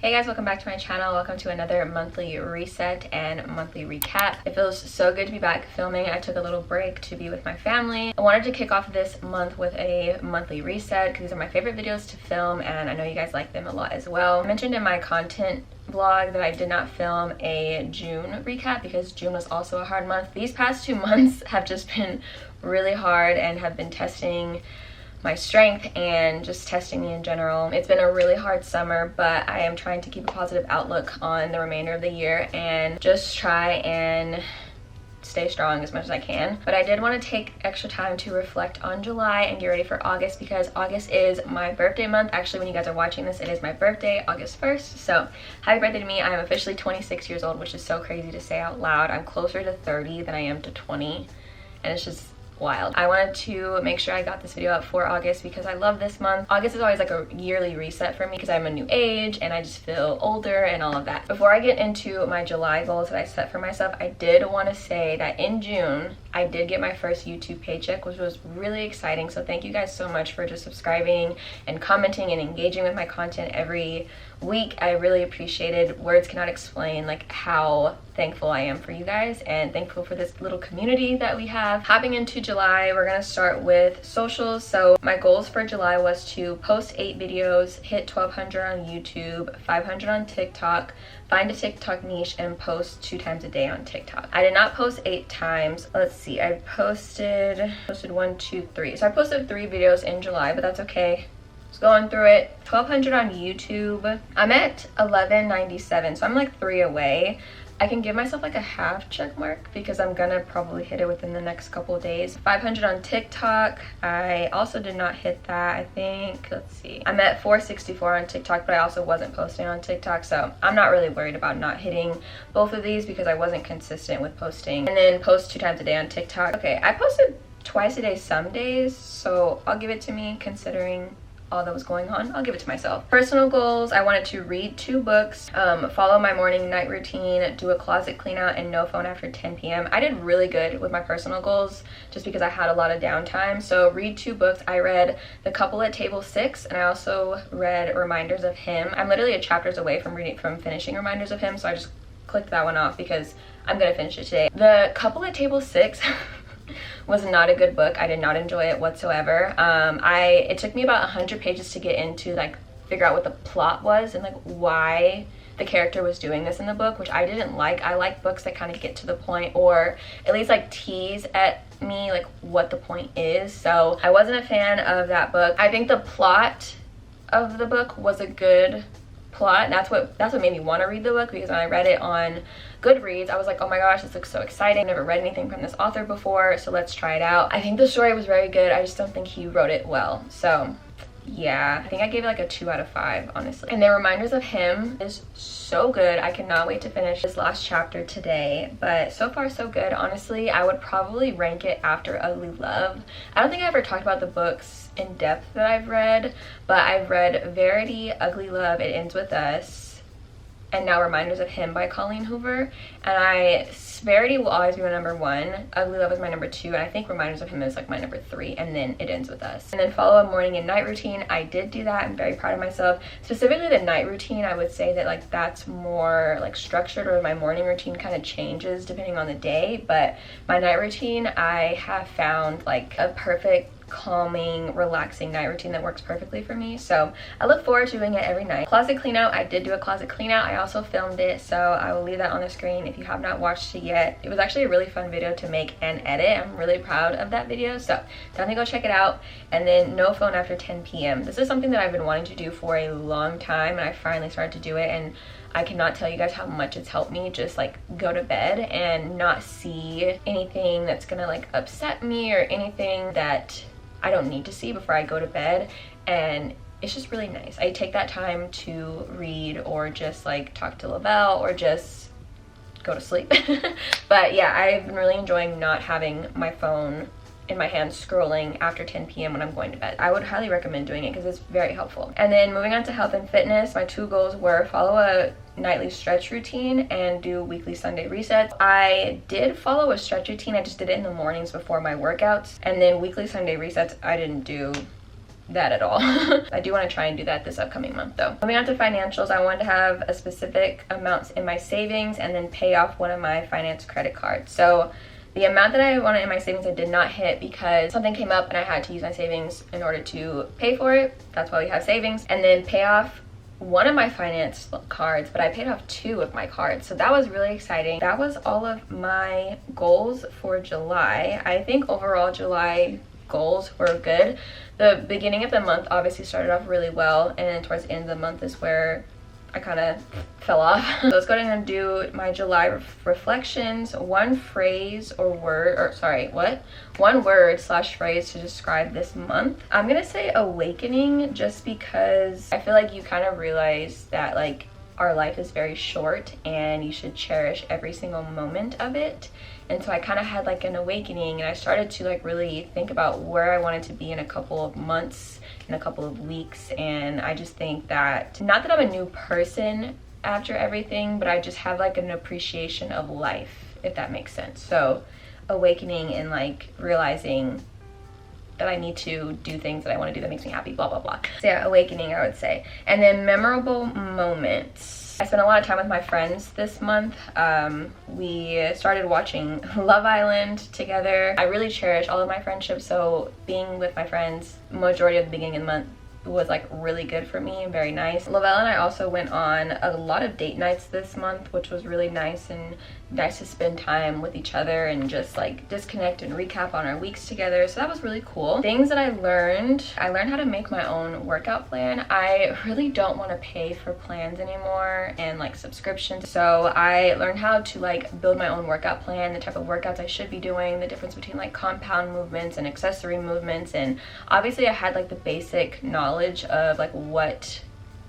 Hey guys, welcome back to my channel. Welcome to another monthly reset and monthly recap. It feels so good to be back filming. I took a little break to be with my family. I wanted to kick off this month with a monthly reset because these are my favorite videos to film and I know you guys like them a lot as well. I mentioned in my content vlog that I did not film a June recap because June was also a hard month. These past 2 months have just been really hard and have been testing my strength and just testing me in general. It's been a really hard summer, but I am trying to keep a positive outlook on the remainder of the year and just try and stay strong as much as I can. But I did want to take extra time to reflect on July and get ready for August because August is my birthday month. Actually, when you guys are watching this, it is my birthday, August 1st. So happy birthday to me. I am officially 26 years old, which is so crazy to say out loud. I'm closer to 30 than I am to 20, and it's just wild. I wanted to make sure I got this video up for August because I love this month. August is always like a yearly reset for me because I'm a new age and I just feel older and all of that. Before I get into my July goals that I set for myself, I did want to say that in June, I did get my first YouTube paycheck, which was really exciting. So thank you guys so much for just subscribing and commenting and engaging with my content every week. I really appreciated. Words cannot explain like how thankful I am for you guys and thankful for this little community that we have. Hopping into July, we're gonna start with socials. So my goals for July was to post 8 videos, hit 1,200 on YouTube, 500 on TikTok, find a TikTok niche, and post 2 times a day on TikTok. I did not post 8 times. Let's see, I posted 1, 2, 3. So I posted 3 videos in July, but that's okay. Just going through it. 1,200 on YouTube. I'm at 1197, so I'm like 3 away. I can give myself like a half check mark because I'm gonna probably hit it within the next couple of days. 500 on TikTok. I also did not hit that, I think. Let's see. I'm at 464 on TikTok, but I also wasn't posting on TikTok, so I'm not really worried about not hitting both of these because I wasn't consistent with posting. And then post 2 times a day on TikTok. Okay, I posted twice a day some days, so I'll give it to me considering all that was going on. I'll give it to myself. Personal goals, I wanted to read 2 books, follow my morning night routine, do a closet clean out, and no phone after 10 p.m. I did really good with my personal goals just because I had a lot of downtime. So read 2 books. I read The Couple at Table 6 and I also read Reminders of Him. I'm literally a chapters away from finishing Reminders of Him, so I just clicked that one off because I'm gonna finish it today. The Couple at Table 6 was not a good book. I did not enjoy it whatsoever. It took me about 100 pages to get into like figure out what the plot was and like why the character was doing this in the book, which I didn't like. I like books that kind of get to the point or at least like tease at me like what the point is. So I wasn't a fan of that book. I think the plot of the book was a good plot, and that's what made me want to read the book because when I read it on Goodreads, I was like, oh my gosh, this looks so exciting. I've never read anything from this author before, so let's try it out. I think the story was very good. I just don't think he wrote it well. So yeah, I think I gave it like a 2 out of 5, honestly. And then Reminders of Him is so good. I cannot wait to finish this last chapter today, but so far so good. Honestly, I would probably rank it after Ugly Love. I don't think I ever talked about the books in depth that I've read, but I've read Verity, Ugly Love, It Ends With Us, and now Reminders of Him by Colleen Hoover. And Verity will always be my number 1, Ugly Love is my number 2, and I think Reminders of Him is like my number 3, and then It Ends With Us. And then follow a morning and night routine. I did do that. I'm very proud of myself. Specifically the night routine, I would say that like that's more like structured, or my morning routine kind of changes depending on the day, but my night routine, I have found like a perfect calming, relaxing night routine that works perfectly for me. So I look forward to doing it every night. Closet clean out, I did do a closet clean out. I also filmed it, so I will leave that on the screen if you have not watched it yet. It was actually a really fun video to make and edit. I'm really proud of that video, so definitely go check it out. And then no phone after 10 p.m. This is something that I've been wanting to do for a long time, and I finally started to do it, and I cannot tell you guys how much it's helped me just like go to bed and not see anything that's gonna like upset me or anything that I don't need to see before I go to bed, and it's just really nice. I take that time to read or just like talk to Lavelle or just go to sleep. But yeah, I've been really enjoying not having my phone in my hand scrolling after 10 p.m. when I'm going to bed. I would highly recommend doing it because it's very helpful. And then moving on to health and fitness, my 2 goals were follow a nightly stretch routine and do weekly Sunday resets. I did follow a stretch routine. I just did it in the mornings before my workouts, and then weekly Sunday resets I didn't do that at all. I do want to try and do that this upcoming month though. Moving on to financials, I wanted to have a specific amounts in my savings and then pay off one of my finance credit cards. So the amount that I wanted in my savings I did not hit because something came up and I had to use my savings in order to pay for it. That's why we have savings. And then pay off one of my finance cards, but I paid off 2 of my cards. So that was really exciting. That was all of my goals for July. I think overall July goals were good. The beginning of the month obviously started off really well, and then towards the end of the month is where I kind of fell off. So let's go ahead and do my July reflections. One phrase or word, or sorry, what? One word / phrase to describe this month. I'm gonna say awakening, just because I feel like you kind of realize that like our life is very short and you should cherish every single moment of it. And so I kind of had like an awakening, and I started to like really think about where I wanted to be in a couple of months, in a couple of weeks. And I just think that, not that I'm a new person after everything, but I just have like an appreciation of life, if that makes sense. So awakening and like realizing that I need to do things that I want to do that makes me happy, blah, blah, blah. So yeah, awakening, I would say. And then memorable moments. I spent a lot of time with my friends this month. We started watching Love Island together. I really cherish all of my friendships, so being with my friends majority of the beginning of the month was like really good for me and very nice. Lavelle and I also went on a lot of date nights this month, which was really nice, and nice to spend time with each other and just like disconnect and recap on our weeks together. So that was really cool. Things that I learned how to make my own workout plan. I really don't want to pay for plans anymore and like subscriptions. So I learned how to like build my own workout plan, the type of workouts I should be doing, the difference between like compound movements and accessory movements. And obviously I had like the basic knowledge of like what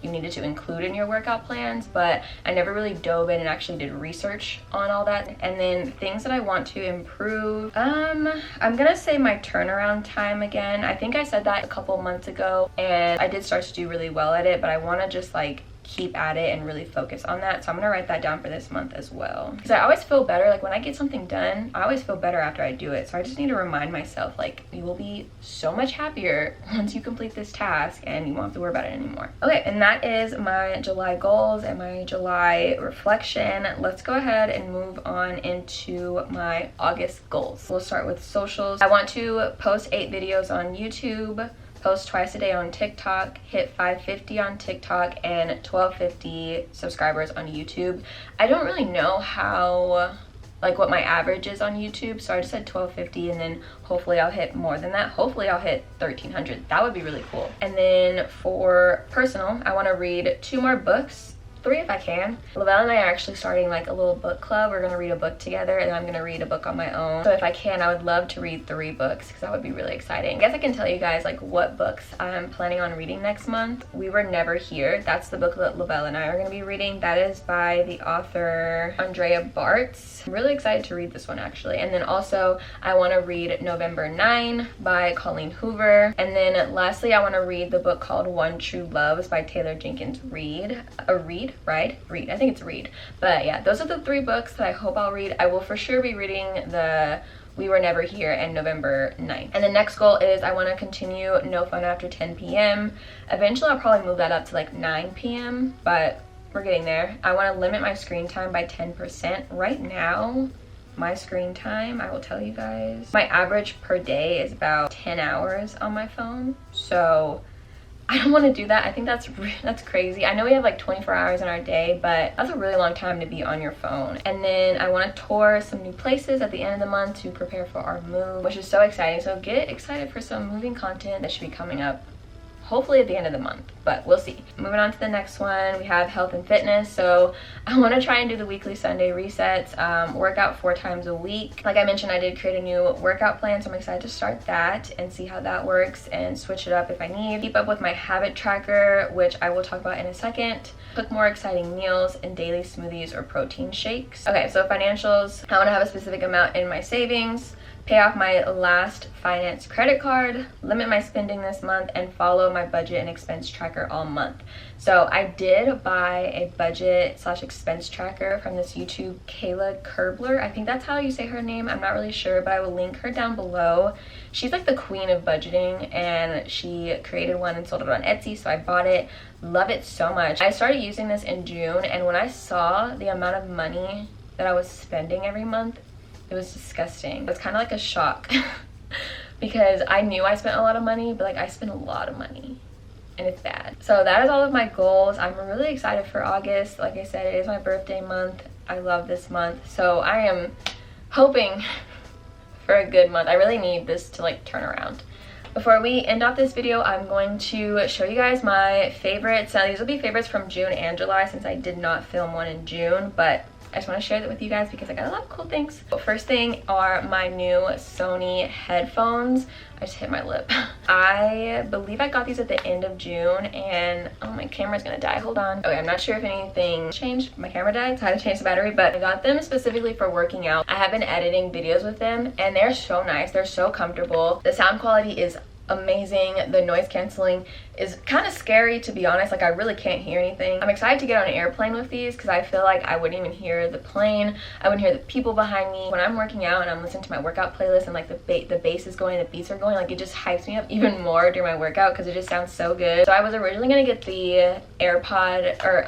you needed to include in your workout plans, but I never really dove in and actually did research on all that. And then things that I want to improve, I'm gonna say my turnaround time again. I think I said that a couple months ago and I did start to do really well at it, but I want to just like keep at it and really focus on that. So I'm gonna write that down for this month as well, because I always feel better like when I get something done. I always feel better after I do it, so I just need to remind myself like you will be so much happier once you complete this task and you won't have to worry about it anymore. Okay, and that is my July goals and my July reflection. Let's go ahead and move on into my August goals. We'll start with socials. I want to post 8 videos on YouTube, post twice a day on TikTok, hit 550 on TikTok, and 1250 subscribers on YouTube. I don't really know how, like what my average is on YouTube, so I just said 1250, and then hopefully I'll hit more than that. Hopefully I'll hit 1300. That would be really cool. And then for personal, I want to read 2 more books, 3 if I can. Lavelle and I are actually starting like a little book club. We're gonna read a book together, and then I'm gonna read a book on my own. So if I can, I would love to read 3 books, because that would be really exciting. I guess I can tell you guys like what books I'm planning on reading next month. We Were Never Here. That's the book that Lavelle and I are gonna be reading. That is by the author Andrea Bartz. I'm really excited to read this one actually. And then also I want to read November 9 by Colleen Hoover. And then lastly, I want to read the book called One True Loves by Taylor Jenkins Reid. Reid. I think it's Reid. But yeah, those are the 3 books that I hope I'll read. I will for sure be reading the We Were Never Here and November 9th. And the next goal is I want to continue no phone after 10 p.m. Eventually I'll probably move that up to like 9 p.m. but we're getting there. I want to limit my screen time by 10%. Right now, my screen time, I will tell you guys, my average per day is about 10 hours on my phone. So I don't want to do that. I think that's crazy. I know we have like 24 hours in our day, but that's a really long time to be on your phone. And then I want to tour some new places at the end of the month to prepare for our move, which is so exciting. So get excited for some moving content that should be coming up hopefully at the end of the month, but we'll see. Moving on to the next one, we have health and fitness. So I want to try and do the weekly Sunday resets, work out 4 times a week. Like I mentioned, I did create a new workout plan, so I'm excited to start that and see how that works and switch it up if I need. Keep up with my habit tracker, which I will talk about in a second. Cook more exciting meals and daily smoothies or protein shakes. Okay, so financials, I want to have a specific amount in my savings, pay off my last finance credit card, limit my spending this month, and follow my budget and expense tracker all month. So I did buy a budget / expense tracker from this YouTube Kayla Kerbler. I think that's how you say her name. I'm not really sure, but I will link her down below. She's like the queen of budgeting, and she created one and sold it on Etsy, so I bought it. Love it so much. I started using this in June, and when I saw the amount of money that I was spending every month, it was disgusting. It was kind of like a shock because I knew I spent a lot of money, but like I spent a lot of money and it's bad. So that is all of my goals. I'm really excited for August. Like I said, it is my birthday month. I love this month. So I am hoping for a good month. I really need this to like turn around. Before we end off this video, I'm going to show you guys my favorites. Now these will be favorites from June and July since I did not film one in June, but I just want to share that with you guys because I got a lot of cool things. But first thing are my new Sony headphones. I just hit my lip. I believe I got these at the end of June, and oh, my camera's gonna die. Hold on. Okay, I'm not sure if anything changed. My camera died, so I had to change the battery, but I got them specifically for working out. I have been editing videos with them, and they're so nice. They're so comfortable. The sound quality is amazing. The noise canceling is kind of scary, to be honest. Like I really can't hear anything. I'm excited to get on an airplane with these because I feel like I wouldn't even hear the plane. I wouldn't hear the people behind me. When I'm working out and I'm listening to my workout playlist and like the bass is going, the beats are going, like it just hypes me up even more during my workout because it just sounds so good. So I was originally gonna get the AirPod, or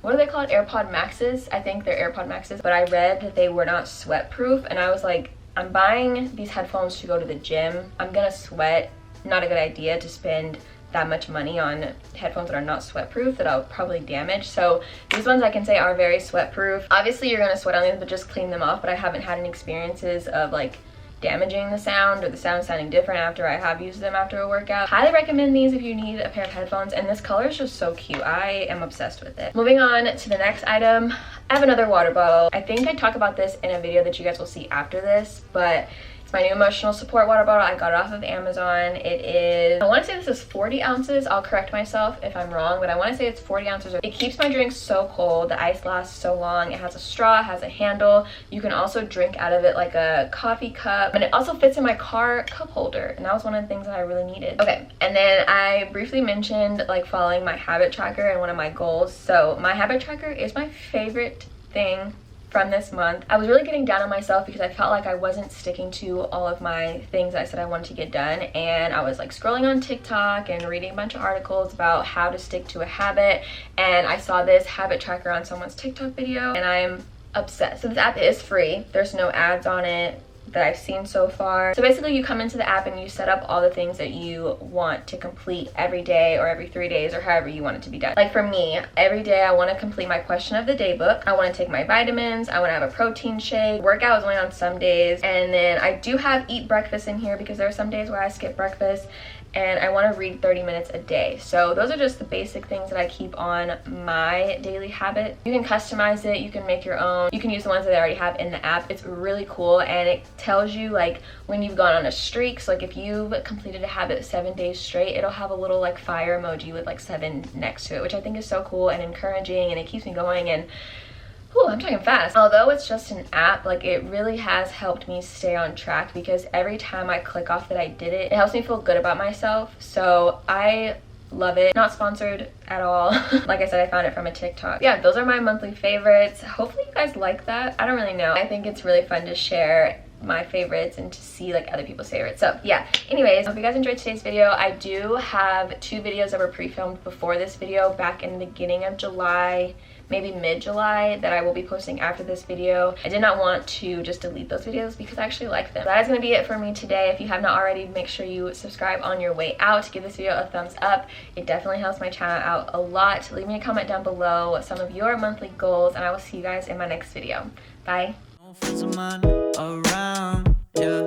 what are they called? AirPod Maxes. I think they're AirPod Maxes, but I read that they were not sweat proof, and I was like, I'm buying these headphones to go to the gym. I'm gonna sweat. Not a good idea to spend that much money on headphones that are not sweat proof that I'll probably damage. So these ones I can say are very sweat proof. Obviously you're gonna sweat on these, but just clean them off. But I haven't had any experiences of like damaging the sound or the sound sounding different after I have used them after a workout. Highly recommend these if you need a pair of headphones, and this color is just so cute. I am obsessed with it. Moving on to the next item, I have another water bottle. I think I talk about this in a video that you guys will see after this, but it's my new emotional support water bottle. I got it off of Amazon. It is, I want to say this is 40 ounces. I'll correct myself if I'm wrong, but I want to say it's 40 ounces. It keeps my drinks so cold. The ice lasts so long. It has a straw, it has a handle. You can also drink out of it like a coffee cup, and it also fits in my car cup holder, and that was one of the things that I really needed. Okay, and then I briefly mentioned like following my habit tracker and one of my goals. So my habit tracker is my favorite thing from this month. I was really getting down on myself because I felt like I wasn't sticking to all of my things that I said I wanted to get done, and I was like scrolling on TikTok and reading a bunch of articles about how to stick to a habit, and I saw this habit tracker on someone's TikTok video and I'm obsessed. So this app is free. There's no ads on it that I've seen so far. So basically you come into the app and you set up all the things that you want to complete every day or every 3 days or however you want it to be done. Like for me, every day I want to complete my question of the day book. I want to take my vitamins. I want to have a protein shake. Workout is only on some days. And then I do have eat breakfast in here because there are some days where I skip breakfast, and I want to read 30 minutes a day. So those are just the basic things that I keep on my daily habit. You can customize it, you can make your own, you can use the ones that I already have in the app. It's really cool, and it tells you like when you've gone on a streak. So like if you've completed a habit 7 days straight, it'll have a little like fire emoji with like 7 next to it, which I think is so cool and encouraging, and it keeps me going. And ooh, I'm talking fast. Although it's just an app, like it really has helped me stay on track because every time I click off that I did it, it helps me feel good about myself. So I love it. Not sponsored at all. Like I said, I found it from a TikTok. Yeah, those are my monthly favorites. Hopefully you guys like that. I don't really know. I think it's really fun to share my favorites and to see like other people's favorites. So yeah, anyways, I hope you guys enjoyed today's video. I do have 2 videos that were pre-filmed before this video back in the beginning of July, maybe mid-July, that I will be posting after this video. I did not want to just delete those videos because I actually like them. That is going to be it for me today. If you have not already, make sure you subscribe on your way out. Give this video a thumbs up. It definitely helps my channel out a lot. Leave me a comment down below some of your monthly goals, and I will see you guys in my next video. Bye. Around, yeah.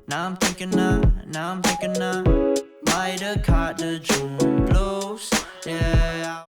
Now I'm thinking might have caught the June blues, yeah.